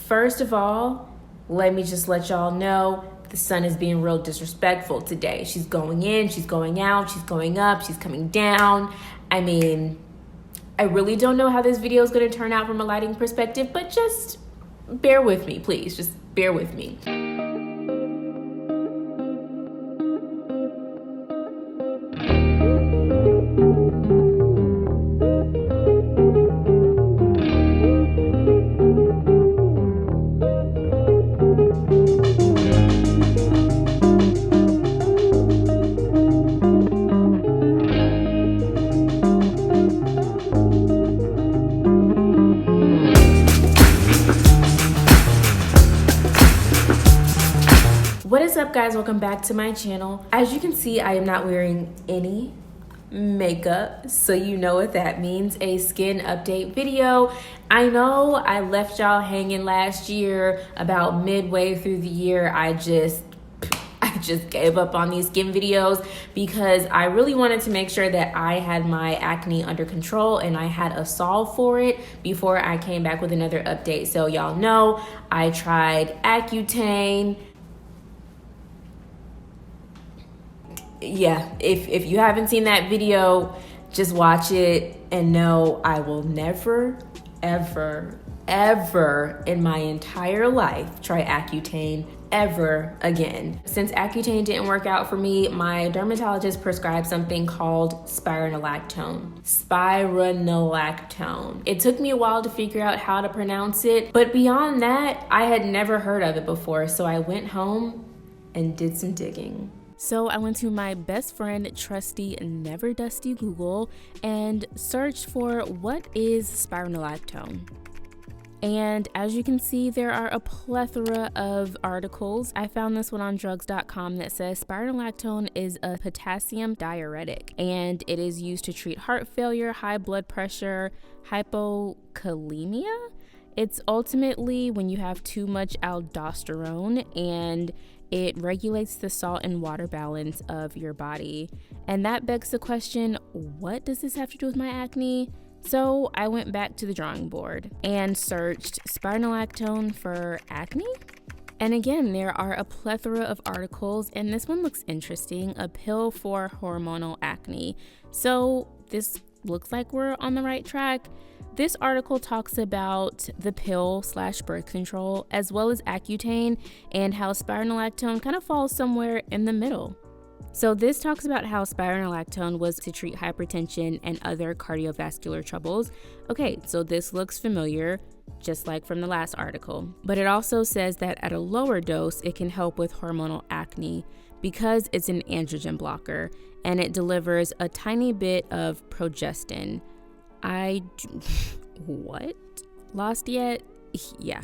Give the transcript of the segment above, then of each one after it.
First of all, let me just let y'all know the sun is being real disrespectful today. She's going in, she's going out, she's going up, she's coming down. I mean, I really don't know how this video is going to turn out from a lighting perspective, but just bear with me, please. Just bear with me. What is up, guys? Welcome back to my channel. As you can see, I am not wearing any makeup, so you know what that means. A skin update video. I know I left y'all hanging last year. About midway through the year, I just gave up on these skin videos because I really wanted to make sure that I had my acne under control and I had a solve for it before I came back with another update. So y'all know I tried Accutane. Yeah, if you haven't seen that video, just watch it and know I will never, ever, ever in my entire life try Accutane ever again. Since Accutane didn't work out for me, my dermatologist prescribed something called Spironolactone. Spironolactone. It took me a while to figure out how to pronounce it, but beyond that, I had never heard of it before, so I went home and did some digging. So I went to my best friend, trusty, never dusty Google and searched for what is spironolactone. And as you can see, there are a plethora of articles. I found this one on drugs.com that says spironolactone is a potassium diuretic and it is used to treat heart failure, high blood pressure, hypokalemia. It's ultimately when you have too much aldosterone, and it regulates the salt and water balance of your body. And that begs the question, what does this have to do with my acne? So I went back to the drawing board and searched spironolactone for acne. And again, there are a plethora of articles, and this one looks interesting, a pill for hormonal acne. So this looks like we're on the right track. This article talks about the pill / birth control, as well as Accutane, and how spironolactone kind of falls somewhere in the middle. So this talks about how spironolactone was to treat hypertension and other cardiovascular troubles. Okay, so this looks familiar, just like from the last article. But it also says that at a lower dose, it can help with hormonal acne because it's an androgen blocker, and it delivers a tiny bit of progestin. What? Lost yet? Yeah,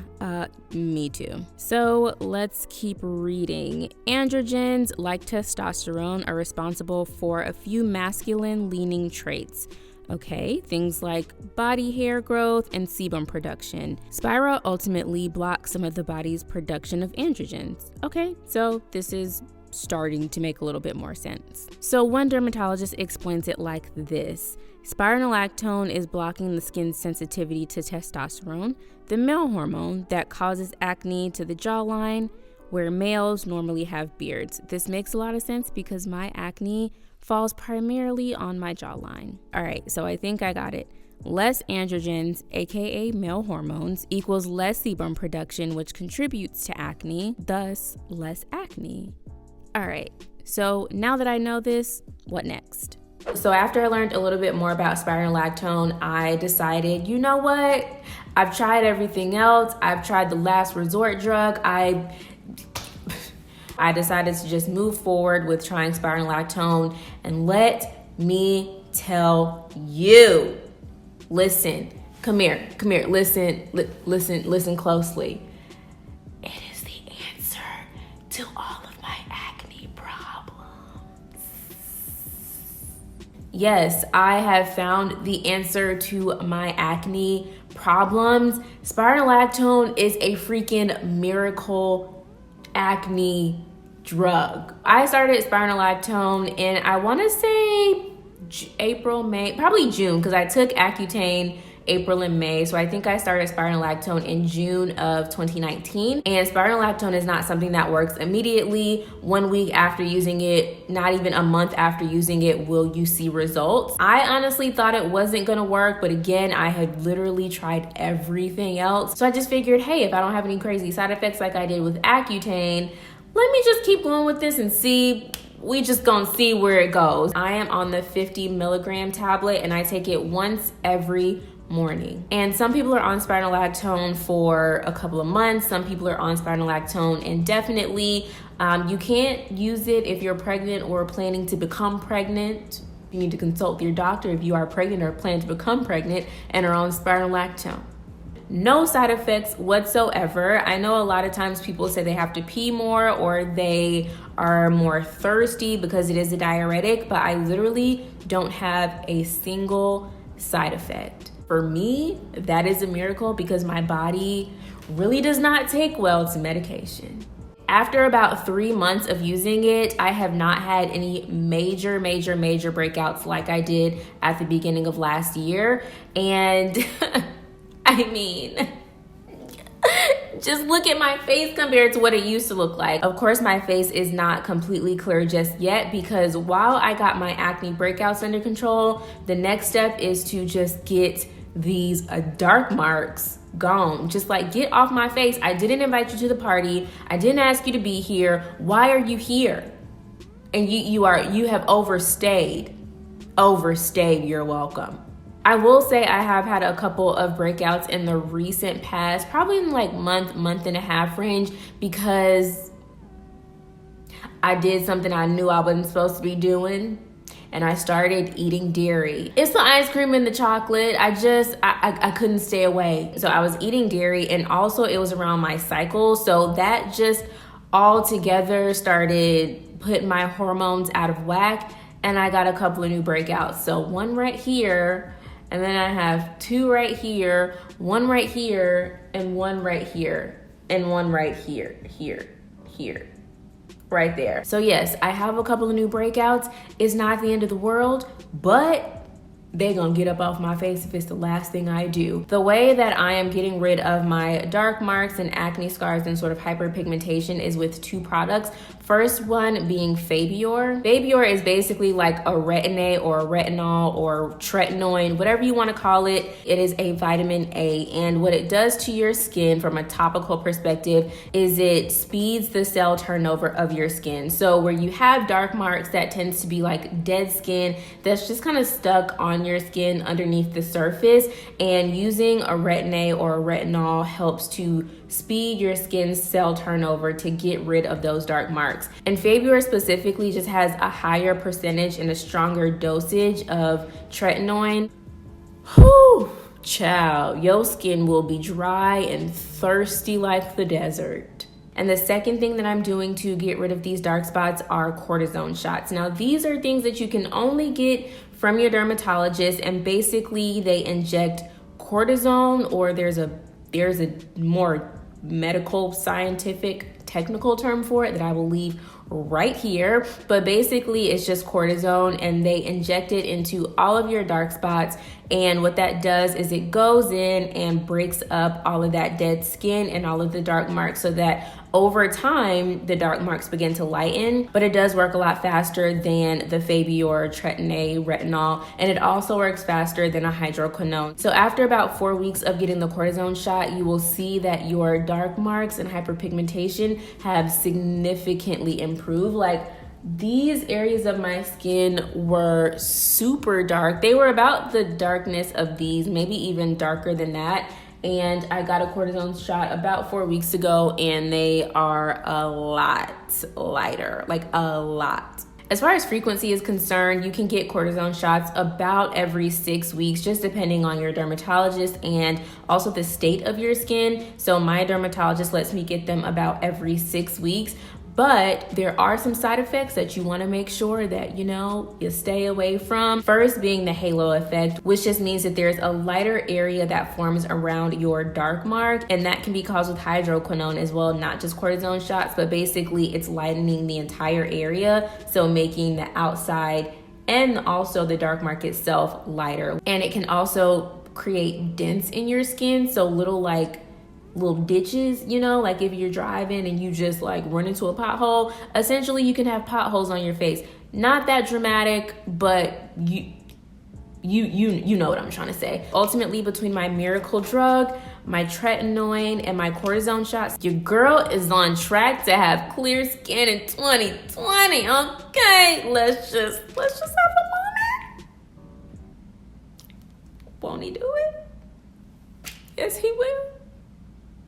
me too. So let's keep reading. Androgens, like testosterone, are responsible for a few masculine leaning traits. Okay, things like body hair growth and sebum production. Spira ultimately blocks some of the body's production of androgens. Okay, so this is starting to make a little bit more sense. So one dermatologist explains it like this. Spironolactone is blocking the skin's sensitivity to testosterone, the male hormone that causes acne to the jawline, where males normally have beards. This makes a lot of sense because my acne falls primarily on my jawline. All right, so I think I got it. Less androgens, aka male hormones, equals less sebum production, which contributes to acne, thus less acne. All right, so now that I know this, what next? So after I learned a little bit more about spironolactone, I decided, you know what? I've tried everything else. I've tried the last resort drug. I decided to just move forward with trying spironolactone, and let me tell you, listen, come here, listen closely. It is the answer to all of my acne problems. Yes, I have found the answer to my acne problems. Spironolactone is a freaking miracle acne drug. I started spironolactone in, I want to say April, May, probably June, because I took Accutane April and May. So I think I started spironolactone in June of 2019. And spironolactone is not something that works immediately. 1 week after using it, not even a month after using it, will you see results. I honestly thought it wasn't gonna work, but again, I had literally tried everything else. So I just figured, hey, if I don't have any crazy side effects like I did with Accutane, let me just keep going with this and see. We just gonna see where it goes. I am on the 50 milligram tablet and I take it once every morning. And some people are on spironolactone for a couple of months. Some people are on spironolactone indefinitely. You can't use it if you're pregnant or planning to become pregnant. You need to consult your doctor if you are pregnant or plan to become pregnant and are on spironolactone. No side effects whatsoever. I know a lot of times people say they have to pee more or they are more thirsty because it is a diuretic, but I literally don't have a single side effect. For me, that is a miracle because my body really does not take well to medication. After about 3 months of using it, I have not had any major breakouts like I did at the beginning of last year. And I mean, just look at my face compared to what it used to look like. Of course, my face is not completely clear just yet because while I got my acne breakouts under control, the next step is to just get these dark marks gone. Just like, get off my face. I didn't invite you to the party. I didn't ask you to be here. Why are you here? And you have overstayed. You're welcome. I will say I have had a couple of breakouts in the recent past, probably in like month and a half range, because I did something I knew I wasn't supposed to be doing, and I started eating dairy. It's the ice cream and the chocolate. I couldn't stay away. So I was eating dairy, and also it was around my cycle. So that just all together started putting my hormones out of whack, and I got a couple of new breakouts. So one right here, and then I have two right here, one right here, and one right here, and one right here, right there. So yes, I have a couple of new breakouts. It's not the end of the world, but they gonna get up off my face if it's the last thing I do. The way that I am getting rid of my dark marks and acne scars and sort of hyperpigmentation is with two products. First one being Fabior. Fabior is basically like a retin-A or a retinol or tretinoin, whatever you want to call it. It is a vitamin A, and what it does to your skin from a topical perspective is it speeds the cell turnover of your skin. So where you have dark marks, that tends to be like dead skin that's just kind of stuck on your skin underneath the surface, and using a retin-A or a retinol helps to speed your skin's cell turnover to get rid of those dark marks. And Fabior specifically just has a higher percentage and a stronger dosage of tretinoin. Whew, child, your skin will be dry and thirsty like the desert. And the second thing that I'm doing to get rid of these dark spots are cortisone shots. Now, these are things that you can only get from your dermatologist, and basically they inject cortisone, or there's a more medical, scientific, technical term for it that I will leave right here, but basically it's just cortisone, and they inject it into all of your dark spots. And what that does is it goes in and breaks up all of that dead skin and all of the dark marks, so that over time the dark marks begin to lighten. But it does work a lot faster than the Fabior, tretinoin, retinol, and it also works faster than a hydroquinone. So after about 4 weeks of getting the cortisone shot, you will see that your dark marks and hyperpigmentation have significantly improved. Like, these areas of my skin were super dark. They were about the darkness of these, maybe even darker than that. And I got a cortisone shot about 4 weeks ago, and they are a lot lighter, like a lot. As far as frequency is concerned, you can get cortisone shots about every 6 weeks, just depending on your dermatologist and also the state of your skin. So my dermatologist lets me get them about every 6 weeks. But there are some side effects that you want to make sure that, you stay away from. First being the halo effect, which just means that there's a lighter area that forms around your dark mark. And that can be caused with hydroquinone as well, not just cortisone shots, but basically it's lightening the entire area. So making the outside and also the dark mark itself lighter. And it can also create dents in your skin. So little ditches, you know, like if you're driving and you just like run into a pothole, essentially you can have potholes on your face. Not that dramatic, but you know what I'm trying to say. Ultimately, between my miracle drug, my tretinoin, and my cortisone shots, your girl is on track to have clear skin in 2020. Okay, let's just have a moment. Won't he do it? Yes, he will.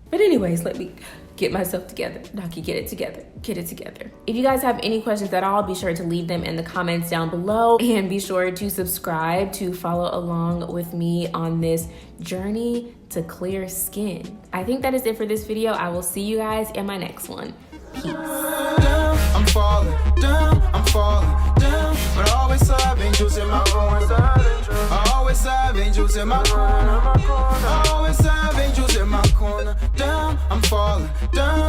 But anyways, let me get myself together. Naakie, get it together. Get it together. If you guys have any questions at all, be sure to leave them in the comments down below. And be sure to subscribe to follow along with me on this journey to clear skin. I think that is it for this video. I will see you guys in my next one. Peace. Down, I'm falling down, but I always have angels in my corner. I always have angels in my corner. I always have angels in my corner. Down, I'm falling down.